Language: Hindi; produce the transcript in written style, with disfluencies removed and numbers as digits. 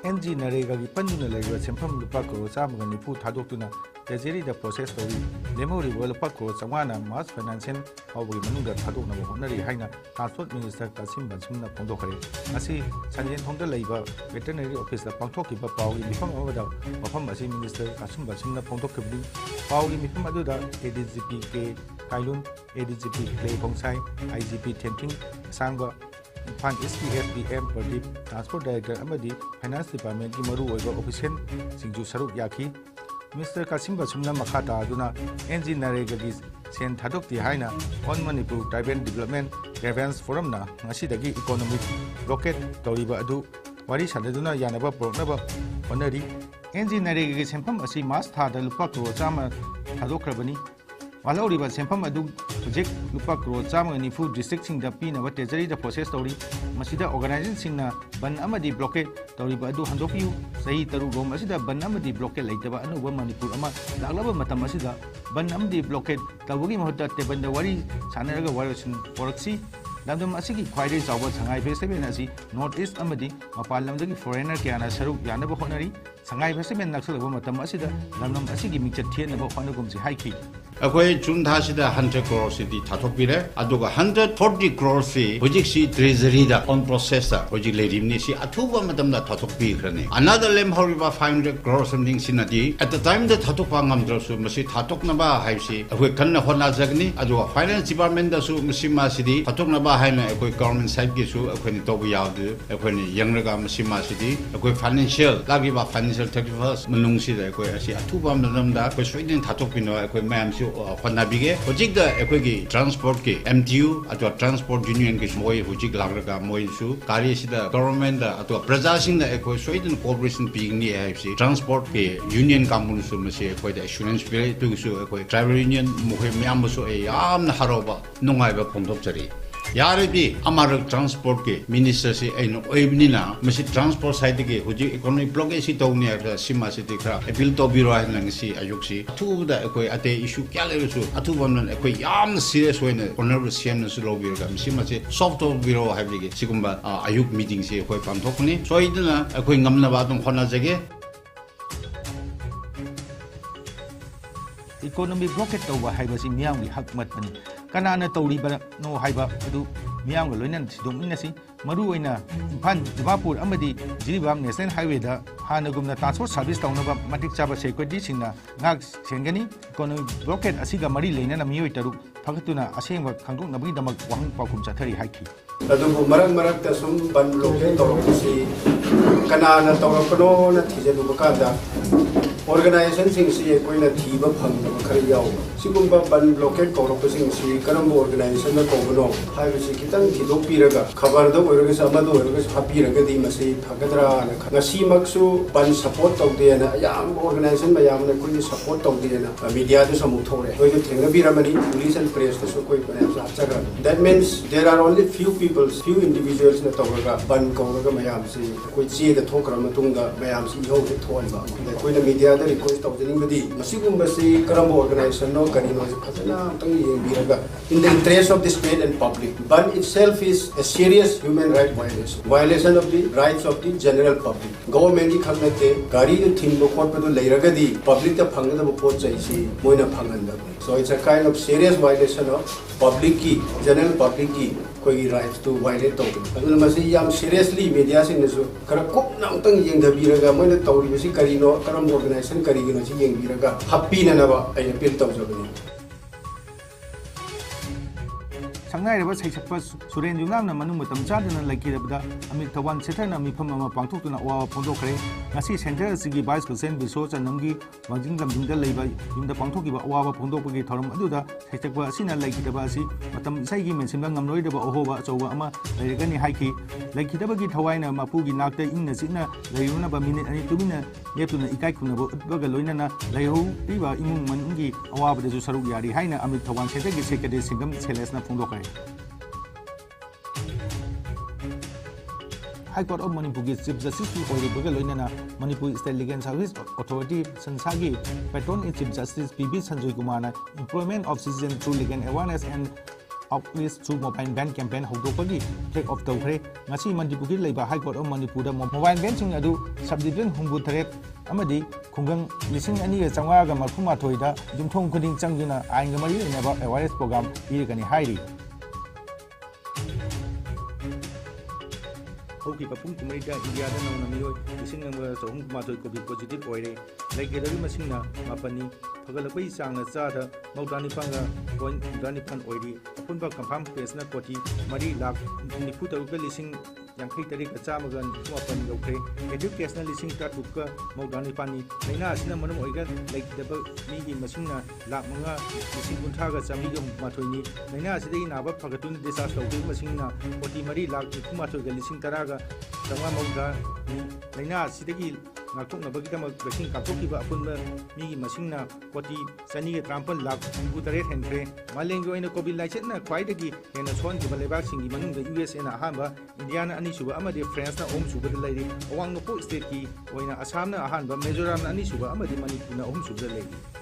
NG Narega की पंजुन लेगा सेंफम लुपा करो चामगा निफु थादोक्तुना ट्रेजरी द प्रोसेस तौरी लेमोरी लुपा करो चंगाना मास financial फाउबगी मनुंगा थादोक्नबो honorary हाइना transport minister Kasim बंसुमना फोंदोखरे असी संजेन थोंदा लेबा वेटरनरी ऑफिस दा पांथोकिबा पाउगी मिफम अमदा मफम असी मिनिस्टर कासिम बंसुमना फोंदोखबली पाउगी मिफम अदुदा ADGP के काइलुन ADGP क्ले कोंसाई IGP थेंकिंग सांगबा Fan SPFDM Pradip Transport Director Amadi Finance Department की मरु ओइबा ऑफिशियल सिंजु सरुक याखी मिस्टर कासिम बसुमना मखाता अदुना NG Narega की सेन थादोक्ति हाइना ऑन Manipur tribal development grievance forum ना ngasiदगी इकोनॉमिक ब्लॉकेट तौरिबा अदु वारी सानदुना यानबा प्रोग्नबा होनरी NG Narega की सेंफम असि मास थादा लुपा करोड़ चामा थादोखरबनी वालौरिबा सेंफम अदु प्रोजेक्ट लुपा करोड़ चामा निफु डिस्ट्रिक्ट सिंग द पीनबा ट्रेजरी द प्रोसेस तौरी मसिदा ऑर्गेनाइजेशन सिंगना बन अमदी ब्लॉकेट तौरिबा अदु हंदोपियु सही तरुगोम मसिदा बन अमदी ब्लॉकेट लेतबा अनुबा मणिपुर अमा लागलबा मतम मसिदा बन अमदी ब्लॉकेट तबुगी महत्ता टेबन द वारी सानरगा वारसन पोरक्सी लमदम असिगी ख्वाइदे चावबा संगाई फेस्टिवल असी नॉर्थ ईस्ट अमदी मपाल लमदगी फॉरेनर क्याना सरुक यानबा होनरी संगाई फेस्टिवल नक्सलबा मतम असिदा लमदम असिगी मिक्चर थियनबा होनगुमसी हाइखी अखोई जून थासिदा 100 crore सिटी थाथोपिरे अदुगा 140 crore से होजिक सी ट्रेजरी दा ऑन प्रोसेस दा होजिक लेरिमनी सी अथुबा मतम दा थाथोपीखरने अनदर लेम हौरिबा 500 crore समथिंग सिनादी एट द टाइम दा थाथोपा ngamद्रसु मसी थाथोकनबा हाइसी अखोई कन्न होना जगनी अदुगा फाइनेंस डिपार्टमेंट दासु मसी मासिदी थाथोकनबा हाइना अखोई गवर्नमेंट साइड गिसु अखोई तोबु यावदु अखोई यंगरगा मसी मासिदी अखोई फाइनेंशियल लागिबा फाइनेंशियल 31st मनुंगसी दा अखोई असी अथुबा मतम दा अखोई सोइदिन थाथोकपिनो अखोई मैम होनाबिगे होजिक द एकोगी ट्रांसपोर्ट के MTU अथवा ट्रांसपोर्ट यूनियन के मोय होजिक लागरगा मोयसु कार्य सिदा गवर्नमेंट द अथवा प्रजा सिंह द एकोई सोइदन कोऑपरेशन पिगनी है ट्रांसपोर्ट के यूनियन कामुनसु मसे एकोई द एश्योरेंस पे तुगसु एकोई ट्राइबल यूनियन मोय म्यामसु ए याम हरोबा नुंगाइबा फोंदोपचरी यारबी अमर ट्रांसपोर्ट के मिनिस्टर से एनो ओइबनिना मसी ट्रांसपोर्ट साइड के हुजी इकोनॉमिक ब्लॉक एसी तौनी है सिमा से दिखरा अपील तो बिरो है नंगसी अयुक्सी अथुबदा कोई अते इशू क्या लेरसु अथुबमन कोई याम सीरियस होइने ऑनरेबल सीएम नसु लोबिरगा सिमा से सॉफ्ट तो बिरो हाइबिगे सिगुम्बा अयुक मीटिंग से कोई पांथोकनी सोइदना कोई ngamnaba दम खना जगे इकोनॉमिक ब्लॉकेट तौबा हाइबसी मियांगी हक मतनी कनाना तौरीबा नो हाइबा अदु मियांग लोइनन सिदोमिनसी मरु ओइना इम्फाल दिमापुर अमदी जिरिबाम नेशनल हाईवे दा हानगुमना ट्रांसपोर्ट सर्विस तौनबा मटिक चाबा सेक्रेटरी सिंगना गाक सेंगनी इकोनॉमिक ब्लॉकेट असिगा मरी लेना मियोय तरुक फगतुना असेंग खंगदोक दमक वाहन पाकुम चाथरी हाइखी अदुबु मरक ता सुम बन ब्लॉकेट तौरकसी कनाना तौरकनो न थिजेलुबा कादा ऑर्गेनाइजेशन सिंग से कोई थीब फंग खर याव सिगुम्बा बन ब्लॉकेट कौरपसिंग से करम ऑर्गेनाइजेशन में कौबनो हाइबसी खितंग थिदोपीरगा खबर दो ओरगस अमदो ओरगस हापीरगदी मसे फगदरा ngasi maksu ban support tawdena yam organization mayam ne koi support tawdena media de samu thore koi thengna biramani police and press to koi pane achara that means there are only few individuals na tawga ban kawga mayam se koi che de thokra matunga mayam si ho de thonba koi na media da request tawding badi masigum basi karam organization no kani no phajana tang yebiraga in the interest of the state and public ban itself is a serious human right violation of the rights of the general public government ki khanate gari de thimbo khotpa do leiragadi public ta phangna da pot chai si moina phanganda so it's a kind of serious violation of public ki general public ki koi rights to violate to aduna masi yam seriously media sin su kara kop na utang yeng da biraga moina tawri basi karino karam organization karigino si yeng biraga happy na ba ai appeal tawjabani संगाइरबा सैसपा Suren युंगामना Manu मतम चादना लकीरबदा अमित थवान सेथरना मिफम अमा पांथोक्तुना वा फोंदोखरे ngasi सेंट्रल सिगी वाइस प्रेसिडेंट बिसो चनमगी वांजिंग लमजिंगदा लैबा युंदा पांथोकिबा अवाबा फोंदोकपगी थरम अदुदा सैसपा असिना लैकिदबा असि मतम साइगी मेंसिनबा ngamloidaba अहोबा अचौबा अमा लैरगनि हाइकी लैकिदबगी थवाइना मापुगी नाक्ता इंगना सिना लैरुनबा मिनिट अनि तुबिना लेपतुना इकाइ खुनबो उद्बगा लोइनना लैहौ रिबा इमुंग मनंगी अवाबदजु सरुक यारी हाइना अमित थवान सेथरगी सेक्रेटरी सिंगम सेलेसना फोंदोखरे High Court of Manipur की Chief Justice की ओरिबगा लोइनना Manipur state legal service authority संसागी patron in chief justice P B Sanjay Kumar employment of citizen through legal awareness and outreach through mobile van campaign हौदोकपगी टेक ऑफ तौखरे ngasi Manipur leiba High Court of Manipur da mobile ban sing adu subdivision humbu amadi khungang lising ani ga changwa ga marphuma thoi da jumthong khuding changjuna ain ga mari ne ba awareness program iri kani hairi hoki papum kumrida India da nong namiyoi lising nga chahum ma thoi covid positive oire legedari masingna mapani phagalakoi changna cha da maudani panga point dani pan oiri apunba confirm case na koti mari lakh nifu taruka lising yang tari ka chama gan open gokre educational lising ta tukka maudani pani naina asina manum oiga like double ni gi machine na lakh manga lising kuntha ga chami ga mathoi ni naina asidai na ba phagatun disaster tawbi machine na koti mari lakh nifu mathoi ga lising tara ga chama mauda naina asidai ngakthoknabagi damak vaccine kapthokkiba apunba migi masingna koti chani ga trampon lakh tare hentre maleng oina covid license na khwaidagi hena son gi balebak singi manung da USA na ahamba India na ani suba amade France na suba lairi awang no state ki oina Assam na ahanba Mizoram na ani suba amade Manipur na suba lairi